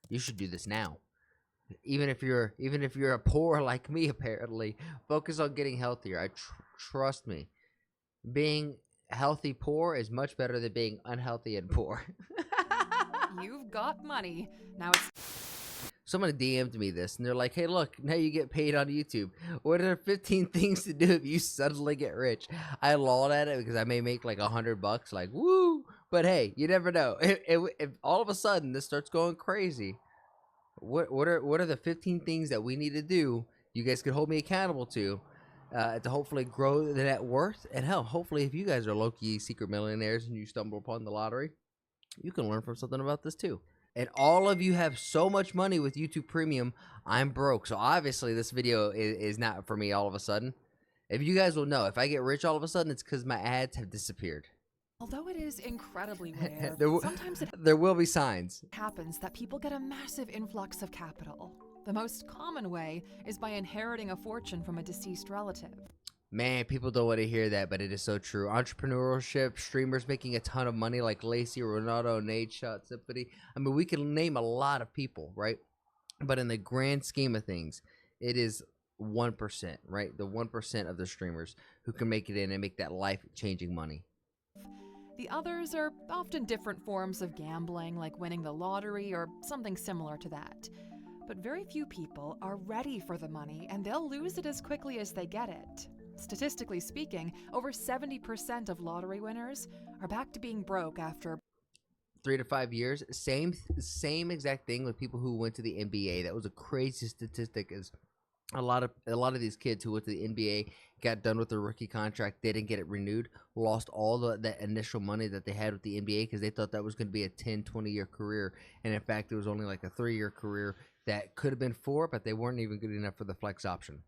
You should do this now. Even if you're a poor like me, apparently, focus on getting healthier. Trust me, being healthy poor is much better than being unhealthy and poor. You've got money. Now it's Someone DM'd me this, and they're like, "Hey, look, now you get paid on YouTube. What are 15 things to do if you suddenly get rich?" I lolled at it because I may make like $100, like woo. But hey, you never know. If all of a sudden this starts going crazy, what are the 15 things that we need to do? You guys could hold me accountable to hopefully grow the net worth. And hell, hopefully, if you guys are low-key secret millionaires and you stumble upon the lottery, you can learn from something about this too. And all of you have so much money with YouTube Premium. I'm broke. So obviously this video is not for me all of a sudden. If you guys will know, if I get rich all of a sudden, it's because my ads have disappeared. although it is incredibly rare, there, sometimes it there will be signs. happens that people get a massive influx of capital. The most common way is by inheriting a fortune from a deceased relative. Man, people don't want to hear that, but it is so true. Entrepreneurship, streamers making a ton of money like Lacey, Ronaldo, Nadeshot, Symphony. I mean, we can name a lot of people, right? But in the grand scheme of things, it is 1%, right? The 1% of the streamers who can make it in and make that life-changing money. The others are often different forms of gambling, like winning the lottery or something similar to that. But very few people are ready for the money, and they'll lose it as quickly as they get it. Statistically speaking, over 70% of lottery winners are back to being broke after 3 to 5 years. Same exact thing with people who went to the NBA. That was a crazy statistic. Is a lot of these kids who went to the NBA, got done with their rookie contract, didn't get it renewed, lost all that initial money that they had with the NBA because they thought that was going to be a 10-20 year career, and in fact it was only like a 3 year career that could have been 4, but they weren't even good enough for the flex option.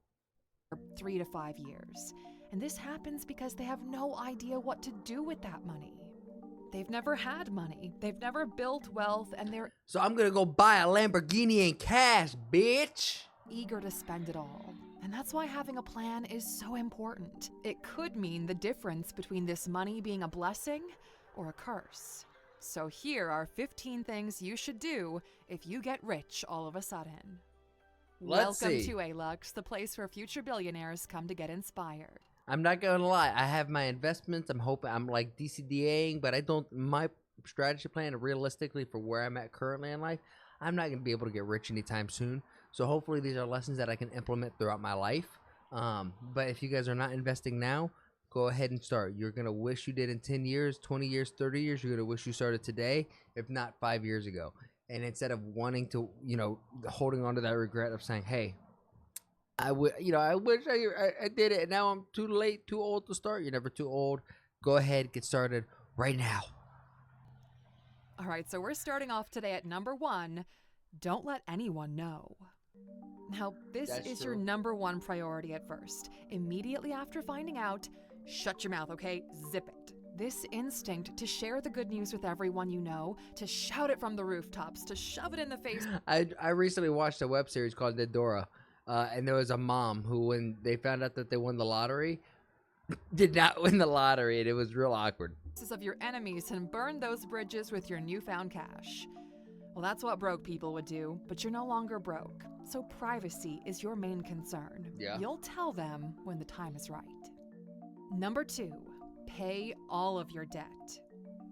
3 to 5 years. And this happens because they have no idea what to do with that money. They've never had money, they've never built wealth, and they're So I'm gonna go buy a Lamborghini in cash, bitch. eager to spend it all. And that's why having a plan is so important. It could mean the difference between this money being a blessing or a curse. So here are 15 things you should do if you get rich all of a sudden. Let's Welcome see. to A-Lux, the place where future billionaires come to get inspired. I'm not gonna lie. I have my investments. I'm hoping I'm like DCDAing, but I don't. My strategy plan, realistically, for where I'm at currently in life, I'm not gonna be able to get rich anytime soon. So hopefully, these are lessons that I can implement throughout my life. But if you guys are not investing now, go ahead and start. You're gonna wish you did in 10 years, 20 years, 30 years. You're gonna wish you started today, if not 5 years ago. And instead of wanting to, holding on to that regret of saying, "Hey, I wish I did it, and now I'm too late, too old to start." You're never too old. Go ahead, get started right now. All right, so we're starting off today at number 1. Don't let anyone know. Now, this That's is your true. number 1 priority at first. Immediately after finding out, shut your mouth, okay? Zip it. This instinct to share the good news with everyone you know, to shout it from the rooftops, to shove it in the face I recently watched a web series called Dora, and there was a mom who, when they found out that they won the lottery, did not win the lottery, and it was real awkward. of your enemies and burn those bridges with your newfound cash. Well, that's what broke people would do, but you're no longer broke. So privacy is your main concern. Yeah. You'll tell them when the time is right. Number 2, pay all of your debt.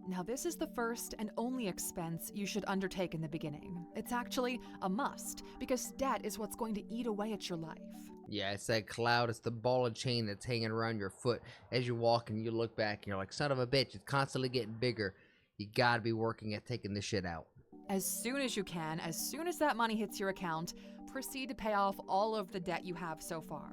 Now, this is the first and only expense you should undertake in the beginning. It's actually a must, because debt is what's going to eat away at your life. Yeah, it's that cloud. It's the ball of chain that's hanging around your foot as you walk, and you look back, and you're like, "Son of a bitch!" It's constantly getting bigger. You gotta be working at taking this shit out. As soon as you can, as soon as that money hits your account, proceed to pay off all of the debt you have so far.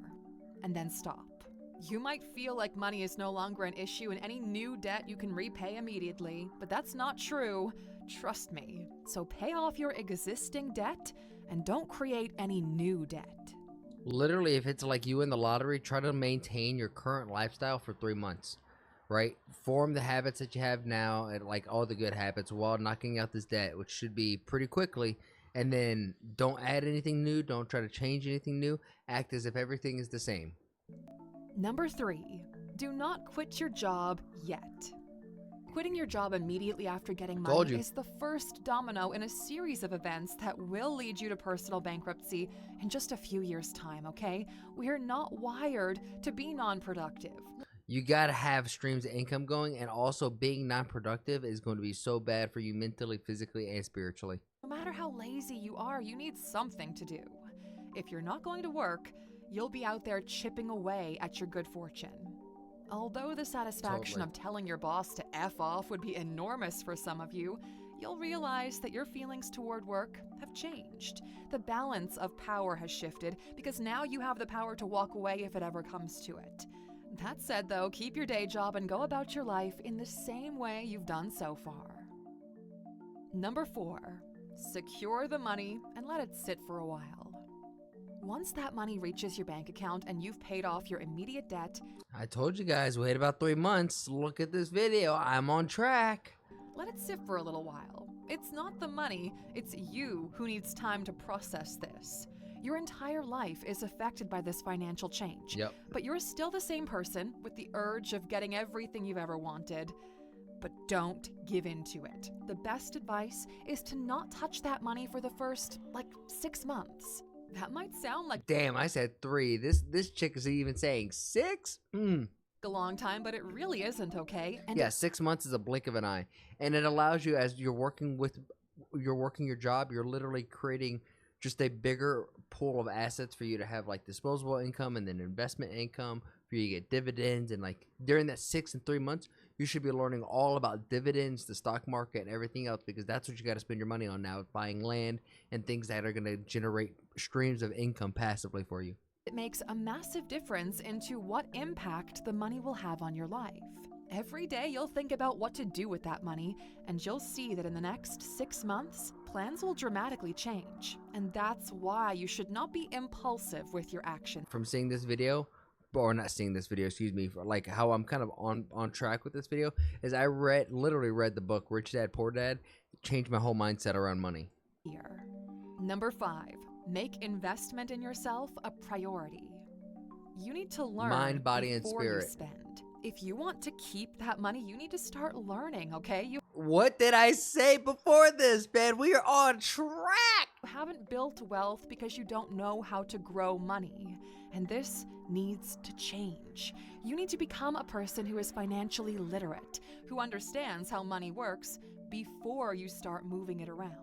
And then stop. You might feel like money is no longer an issue and any new debt you can repay immediately, but that's not true. Trust me. So pay off your existing debt and don't create any new debt. Literally, if it's like you win the lottery, try to maintain your current lifestyle for 3 months, right? Form the habits that you have now, and like all the good habits, while knocking out this debt, which should be pretty quickly. And then don't add anything new. Don't try to change anything new. Act as if everything is the same. Number 3, do not quit your job yet. Quitting your job immediately after getting Told money you. is the first domino in a series of events that will lead you to personal bankruptcy in just a few years' time, okay? We are not wired to be non-productive. You gotta have streams of income going, and also being non-productive is going to be so bad for you mentally, physically, and spiritually. No matter how lazy you are, you need something to do. If you're not going to work, you'll be out there chipping away at your good fortune. Although the satisfaction Totally. of telling your boss to F off would be enormous for some of you, you'll realize that your feelings toward work have changed. The balance of power has shifted because now you have the power to walk away if it ever comes to it. That said, though, keep your day job and go about your life in the same way you've done so far. Number 4, secure the money and let it sit for a while. Once that money reaches your bank account and you've paid off your immediate debt, I told you guys, wait about 3 months. Look at this video. I'm on track. let it sit for a little while. It's not the money, it's you who needs time to process this. Your entire life is affected by this financial change. Yep. But you're still the same person with the urge of getting everything you've ever wanted. But don't give in to it. The best advice is to not touch that money for the first, 6 months. That might sound like Damn, I said 3. This chick is even saying 6? a long time, but it really isn't, okay? And Yeah, 6 months is a blink of an eye. And it allows you, as you're working your job, you're literally creating just a bigger pool of assets for you to have, like disposable income and then investment income for you to get dividends. And like during that 6 and 3 months, you should be learning all about dividends, the stock market, and everything else, because that's what you got to spend your money on now, buying land and things that are going to generate streams of income passively for you. it makes a massive difference into what impact the money will have on your life. Every day you'll think about what to do with that money, and you'll see that in the next 6 months, plans will dramatically change. And that's why you should not be impulsive with your actions. From seeing this video, or not seeing this video, excuse me, for like how I'm kind of on track with this video, is I literally read the book Rich Dad Poor Dad. It changed my whole mindset around money. Here. Number 5, make investment in yourself a priority. You need to learn Mind, body, and before you spirit. spend. If you want to keep that money, you need to start learning, okay? You What did I say before this, man? We are on track. haven't built wealth because you don't know how to grow money. And this needs to change. You need to become a person who is financially literate, who understands how money works before you start moving it around.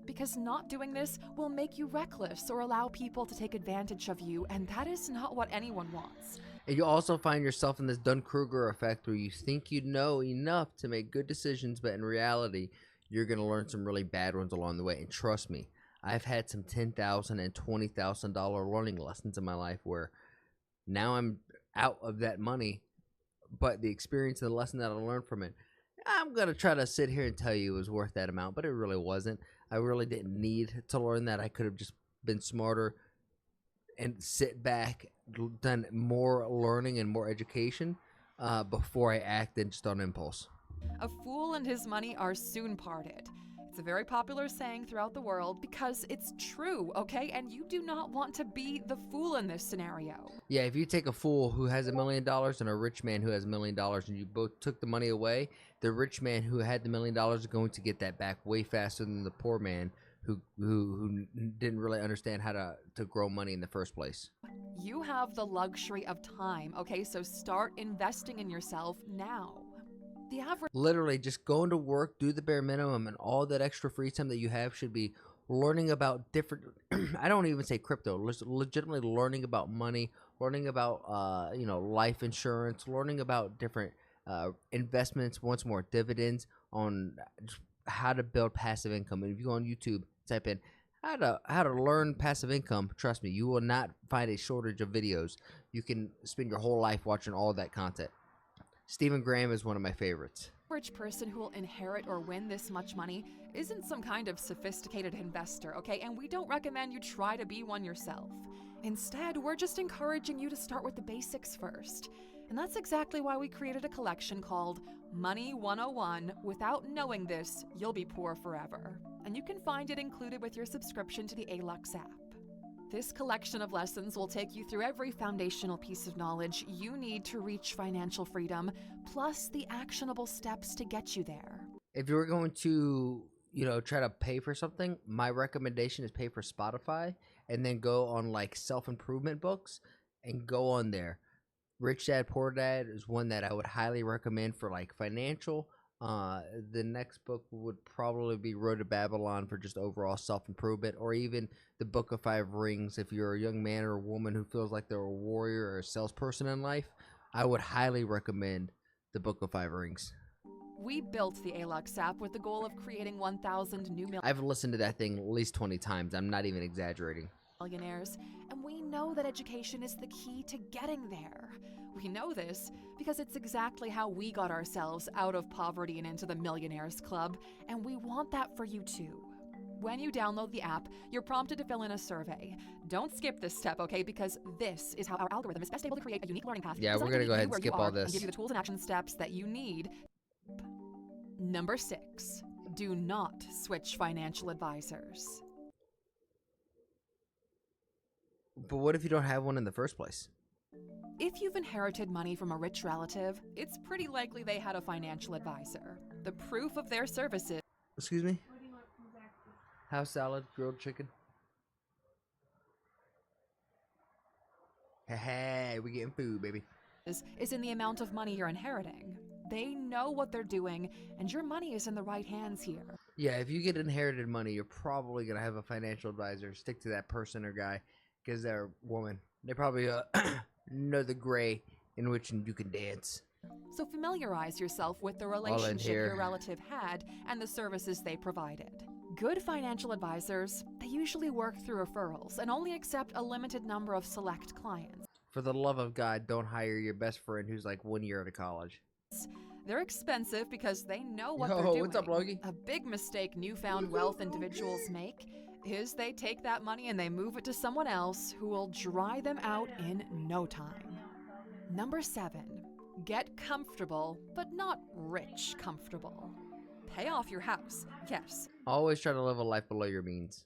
Because not doing this will make you reckless or allow people to take advantage of you, and that is not what anyone wants. And you also find yourself in this Dunning-Kruger effect where you think you know enough to make good decisions, but in reality, you're going to learn some really bad ones along the way. And trust me, I've had some $10,000 and $20,000 learning lessons in my life where now I'm out of that money, but the experience and the lesson that I learned from it, I'm going to try to sit here and tell you it was worth that amount, but it really wasn't. I really didn't need to learn that. I could have just been smarter and sit back, done more learning and more education before I acted just on impulse. A fool and his money are soon parted. It's a very popular saying throughout the world because it's true, okay? And you do not want to be the fool in this scenario. Yeah, if you take a fool who has $1 million and a rich man who has $1 million and you both took the money away, the rich man who had the $1 million is going to get that back way faster than the poor man who didn't really understand how to grow money in the first place. You have the luxury of time, okay? So start investing in yourself now. The average Literally just going to work, do the bare minimum, and all that extra free time that you have should be learning about different I don't even say crypto, legitimately learning about money, learning about life insurance, learning about different investments, once more dividends, on how to build passive income. And if you go on YouTube, type in how to learn passive income, trust me, you will not find a shortage of videos. You can spend your whole life watching all that content. Stephen Graham is one of my favorites. average person who will inherit or win this much money isn't some kind of sophisticated investor, okay? And we don't recommend you try to be one yourself. Instead, we're just encouraging you to start with the basics first. And that's exactly why we created a collection called Money 101. Without knowing this, you'll be poor forever. And you can find it included with your subscription to the ALUX app. This collection of lessons will take you through every foundational piece of knowledge you need to reach financial freedom, plus the actionable steps to get you there. If you were going to, try to pay for something, my recommendation is pay for Spotify and then go on like self-improvement books and go on there. Rich Dad Poor Dad is one that I would highly recommend for like financial. The next book would probably be Road to Babylon for just overall self-improvement, or even the Book of Five Rings if you're a young man or a woman who feels like they're a warrior or a salesperson in life. I would highly recommend the Book of Five Rings. We built the ALUX app with the goal of creating 1,000 new I've listened to that thing at least 20 times. I'm not even exaggerating. millionaires, and we know that education is the key to getting there. We know this because it's exactly how we got ourselves out of poverty and into the Millionaires Club, and we want that for you too. When you download the app, you're prompted to fill in a survey. Don't skip this step, okay? Because this is how our algorithm is best able to create a unique learning path. Yeah, we're gonna go ahead and skip all this. And give you the tools and action steps that you need. Number 6, do not switch financial advisors. But what if you don't have one in the first place? If you've inherited money from a rich relative, it's pretty likely they had a financial advisor. The proof of their services Excuse me? House salad, grilled chicken. Hey, we getting food, baby. is in the amount of money you're inheriting. They know what they're doing, and your money is in the right hands here. Yeah, if you get inherited money, you're probably going to have a financial advisor. Stick to that person or guy, because they're a woman. They probably know the gray in which you can dance. So familiarize yourself with the relationship your relative had and the services they provided. Good financial advisors, they usually work through referrals and only accept a limited number of select clients. For the love of God, don't hire your best friend who's like 1 year out of college. They're expensive because they know what Yo, they're doing. what's up, Logie? A big mistake newfound wealth individuals make is they take that money and they move it to someone else who will dry them out in no time. Number 7, get comfortable, but not rich comfortable. Pay off your house, yes, Always try to live a life below your means.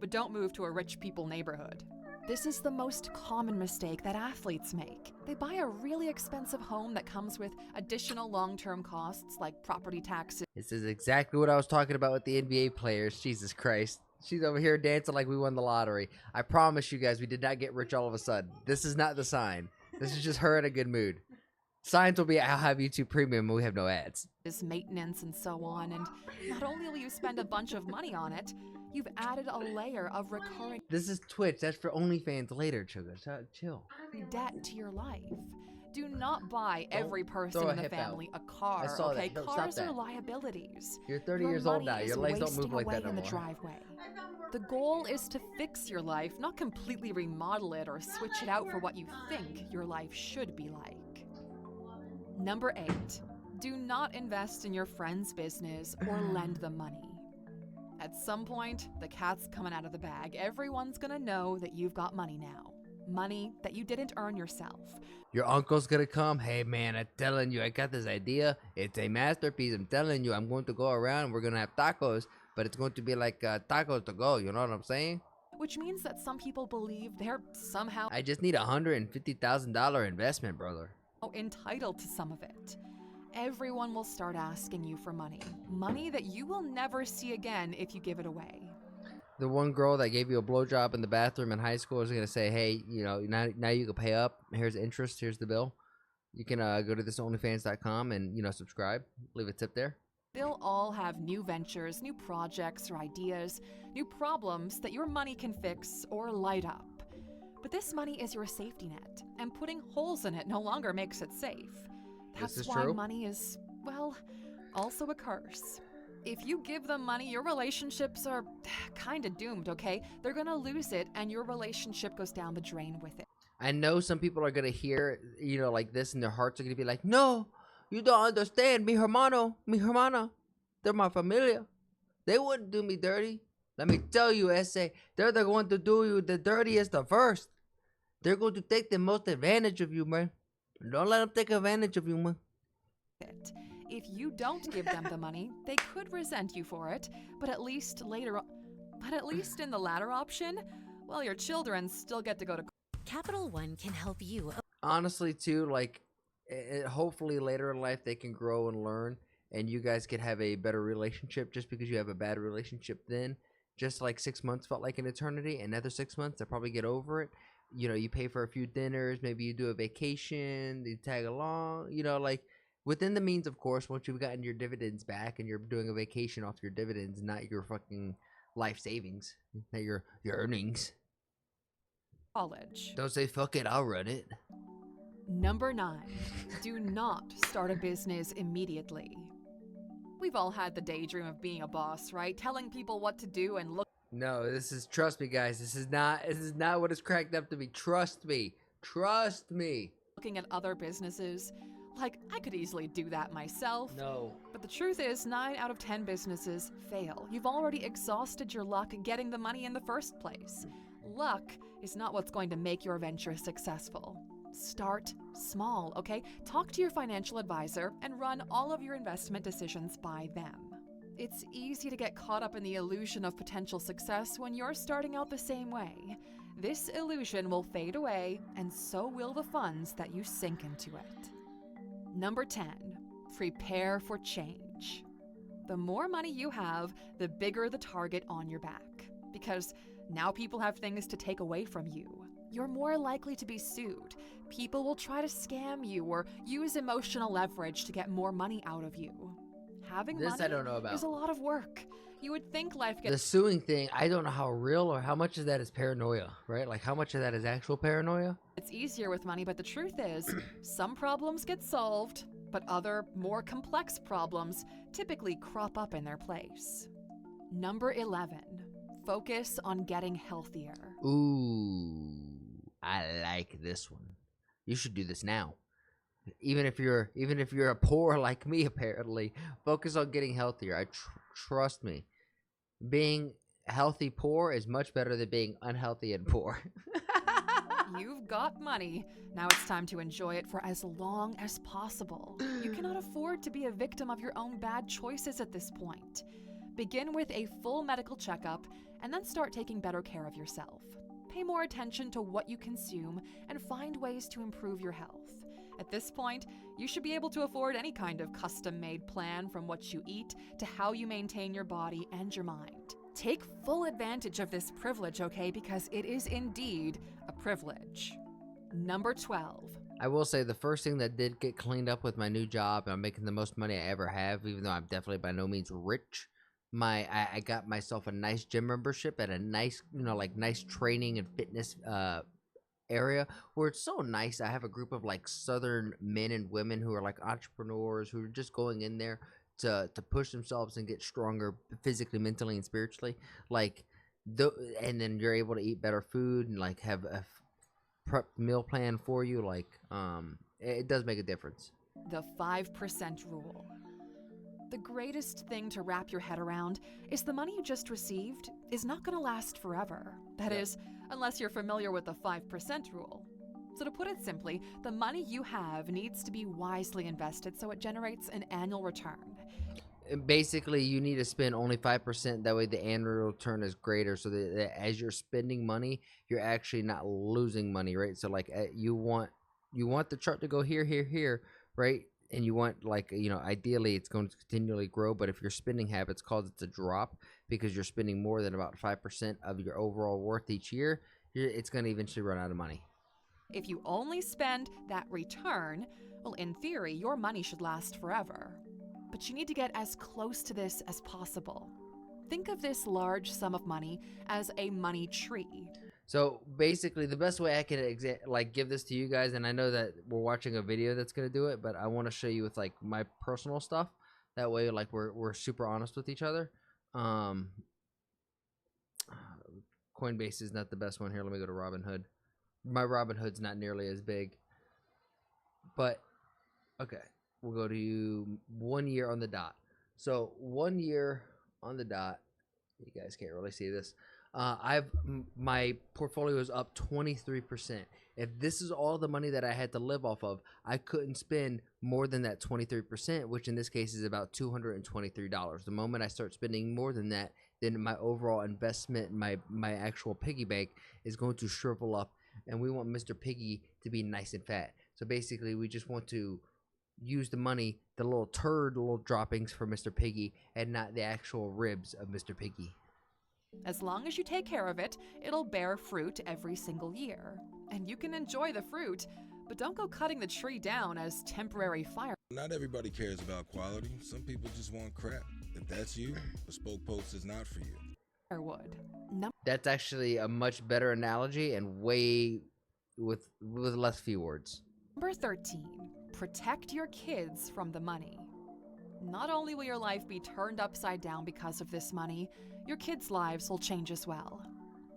but don't move to a rich people neighborhood. This is the most common mistake that athletes make. They buy a really expensive home that comes with additional long-term costs like property taxes. This is exactly what I was talking about with the NBA players. Jesus Christ. She's over here dancing like we won the lottery. I promise you guys, we did not get rich all of a sudden. This is not the sign. This is just her in a good mood. Signs will be I'll have YouTube Premium and we have no ads. Maintenance and so on, and not only will you spend a bunch of money on it, you've added a layer of recurring This is Twitch. That's for OnlyFans later, Sugar. Chill. debt to your life. Do not buy Don't every person throw a in the hip out. family a car, I saw that. okay? No, stop Cars are that. liabilities. You're 30 Your years old money now. is Your legs don't move wasting like that away no in the more. driveway. The goal is to fix your life, not completely remodel it or switch it out for what you think your life should be like. Number 8, do not invest in your friend's business or lend them money. At some point, the cat's coming out of the bag. Everyone's gonna know that you've got money now. Money that you didn't earn yourself. Your uncle's gonna come. Hey man, I'm telling you, I got this idea. It's a masterpiece. I'm telling you, I'm going to go around. We're gonna have tacos, but it's going to be like tacos to go. You know what I'm saying? Which means that some people believe they're somehow I just need $150,000 investment, brother. entitled to some of it. Everyone will start asking you for money. Money that you will never see again if you give it away. The one girl that gave you a blowjob in the bathroom in high school is gonna say, "Hey, now you can pay up. Here's interest. Here's the bill. You can go to thisonlyfans.com and subscribe. Leave a tip there." They'll all have new ventures, new projects or ideas, new problems that your money can fix or light up. But this money is your safety net, and putting holes in it no longer makes it safe. This That's is why true. money is, well, also a curse. If you give them money, your relationships are kind of doomed, okay? They're gonna lose it, and your relationship goes down the drain with it. I know some people are gonna hear like this, and their hearts are gonna be like, "No, you don't understand. Mi hermano, mi hermana, they're my familia. They wouldn't do me dirty. Let me tell you, Ese, they're the one to do you the dirtiest the first. They're going to take the most advantage of you, man. Don't let them take advantage of you, man." If you don't give them the money, they could resent you for it, but at least in the latter option, while your children still get to go to Capital One can help you. Honestly, too, like, hopefully later in life they can grow and learn, and you guys could have a better relationship. Just because you have a bad relationship then, just like 6 months felt like an eternity, another 6 months, they'll probably get over it. You know, you pay for a few dinners, maybe you do a vacation, you tag along, you know, like, within the means, of course. Once you've gotten your dividends back and you're doing a vacation off your dividends, not your fucking life savings, not your earnings. college. Don't say fuck it, I'll run it. Number 9, do not start a business immediately. We've all had the daydream of being a boss, right? Telling people what to do and No, trust me, guys, this is not what it's cracked up to be. Trust me. looking at other businesses. Like, I could easily do that myself. No. But the truth is, 9 out of 10 businesses fail. You've already exhausted your luck getting the money in the first place. Luck is not what's going to make your venture successful. Start small, okay? Talk to your financial advisor and run all of your investment decisions by them. It's easy to get caught up in the illusion of potential success when you're starting out the same way. This illusion will fade away, and so will the funds that you sink into it. Number 10, prepare for change. The more money you have, the bigger the target on your back. Because now people have things to take away from you. You're more likely to be sued. People will try to scam you or use emotional leverage to get more money out of you. Having This money I don't know about. is a lot of work. You would think life The gets suing thing, I don't know how real or how much of that is paranoia, right? Like, how much of that is actual paranoia? It's easier with money, but the truth is, some problems get solved, but other, more complex problems typically crop up in their place. Number 11, focus on getting healthier. Ooh, I like this one. You should do this now. Even if you're a poor like me, apparently, focus on getting healthier. Trust me. Being healthy poor is much better than being unhealthy and poor. You've got money. Now it's time to enjoy it for as long as possible. You cannot afford to be a victim of your own bad choices at this point. Begin with a full medical checkup and then start taking better care of yourself. Pay more attention to what you consume and find ways to improve your health. At this point, you should be able to afford any kind of custom-made plan, from what you eat to how you maintain your body and your mind. Take full advantage of this privilege, okay? Because it is indeed a privilege. Number 12. I will say the first thing that did get cleaned up with my new job, and I'm making the most money I ever have, even though I'm definitely by no means rich. I got myself a nice gym membership at a nice, nice training and fitness area where it's so nice. I have a group of like Southern men and women who are like entrepreneurs who are just going in there to push themselves and get stronger physically, mentally, and spiritually. And then you're able to eat better food and like have a prep meal plan for you. It does make a difference. The 5% rule. The greatest thing to wrap your head around is the money you just received is not going to last forever. That is, unless you're familiar with the 5% rule. So to put it simply, the money you have needs to be wisely invested so it generates an annual return. And basically, you need to spend only 5%. That way the annual return is greater, so that as you're spending money, you're actually not losing money, right? So like you want the chart to go here, right? And you want, ideally it's going to continually grow, but if your spending habits cause it to drop because you're spending more than about 5% of your overall worth each year, it's going to eventually run out of money. If you only spend that return, well, in theory, your money should last forever. But you need to get as close to this as possible. Think of this large sum of money as a money tree. So basically, the best way I can give this to you guys, and I know that we're watching a video that's gonna do it, but I want to show you with like my personal stuff. That way, like we're super honest with each other. Coinbase is not the best one here. Let me go to Robinhood. My Robinhood's not nearly as big, but okay, we'll go to 1 year on the dot. So 1 year on the dot. You guys can't really see this. My portfolio is up 23%. If this is all the money that I had to live off of, I couldn't spend more than that 23%, which in this case is about $223. The moment I start spending more than that, then my overall investment, my actual piggy bank is going to shrivel up, and we want Mr. Piggy to be nice and fat. So basically, we just want to use the money, the little droppings for Mr. Piggy, and not the actual ribs of Mr. Piggy. As long as you take care of it, it'll bear fruit every single year. And you can enjoy the fruit, but don't go cutting the tree down as temporary fire. Not everybody cares about quality. Some people just want crap. If that's you, Bespoke Post is not for you. Wood. That's actually a much better analogy and way with less few words. Number 13, protect your kids from the money. Not only will your life be turned upside down because of this money, your kids' lives will change as well.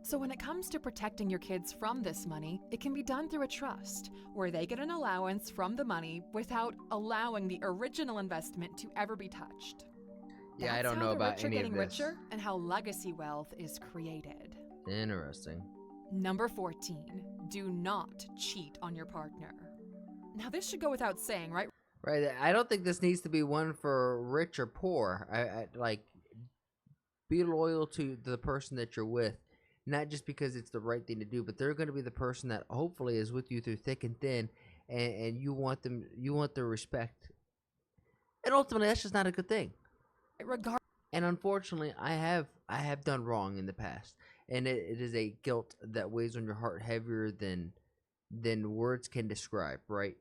So when it comes to protecting your kids from this money, it can be done through a trust, where they get an allowance from the money without allowing the original investment to ever be touched. Yeah, I That's don't how know the about rich are any of getting this. richer and how legacy wealth is created. Interesting. Number 14, do not cheat on your partner. Now this should go without saying, right? Right. I don't think this needs to be one for rich or poor. I like, be loyal to the person that you're with, not just because it's the right thing to do, but they're going to be the person that hopefully is with you through thick and thin, and you want their respect. And ultimately, that's just not a good thing. And unfortunately, I have done wrong in the past, and it is a guilt that weighs on your heart heavier than words can describe. Right?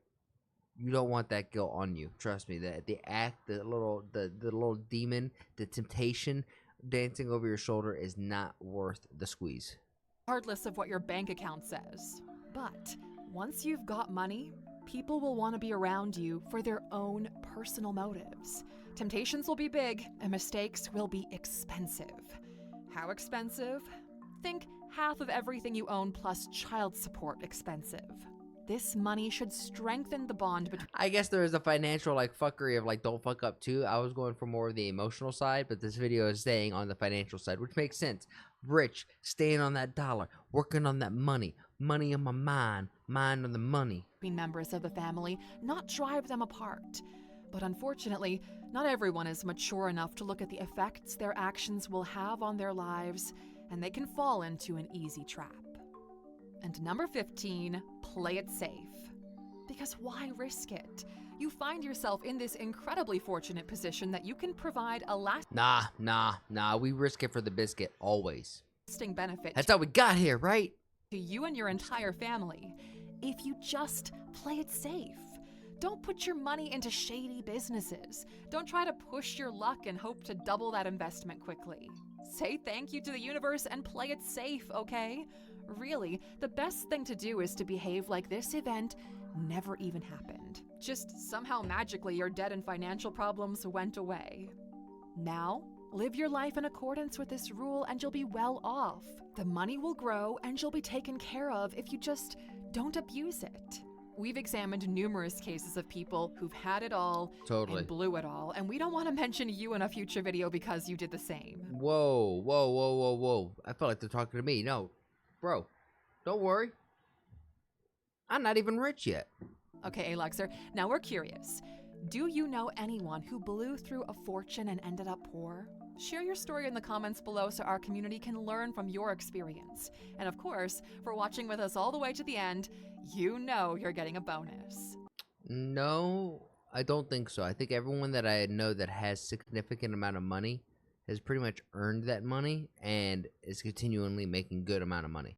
You don't want that guilt on you. Trust me. That the act, the little demon, the temptation dancing over your shoulder is not worth the squeeze. Regardless of what your bank account says. But once you've got money, people will want to be around you for their own personal motives. Temptations will be big, and mistakes will be expensive. How expensive? Think half of everything you own plus child support expensive. This money should strengthen the bond between... I guess there is a financial fuckery of don't fuck up too. I was going for more of the emotional side, but this video is staying on the financial side, which makes sense. Rich, staying on that dollar, working on that money on my mind on the money. Members of the family, not drive them apart. But unfortunately, not everyone is mature enough to look at the effects their actions will have on their lives, and they can fall into an easy trap. And number 15, play it safe. Because why risk it? You find yourself in this incredibly fortunate position that you can provide a Nah. We risk it for the biscuit, always. lasting benefit That's how we got here, right? to you and your entire family if you just play it safe. Don't put your money into shady businesses. Don't try to push your luck and hope to double that investment quickly. Say thank you to the universe and play it safe, okay? Really, the best thing to do is to behave like this event never even happened. Just somehow magically your debt and financial problems went away. Now, live your life in accordance with this rule and you'll be well off. The money will grow and you'll be taken care of if you just don't abuse it. We've examined numerous cases of people who've had it all Totally. and blew it all, and we don't want to mention you in a future video because you did the same. Whoa. I felt like they're talking to me. No, bro, don't worry. I'm not even rich yet. Okay, Alexer, now we're curious. Do you know anyone who blew through a fortune and ended up poor? Share your story in the comments below so our community can learn from your experience. And of course, for watching with us all the way to the end, you know you're getting a bonus. No, I don't think so. I think everyone that I know that has significant amount of money has pretty much earned that money and is continually making good amount of money.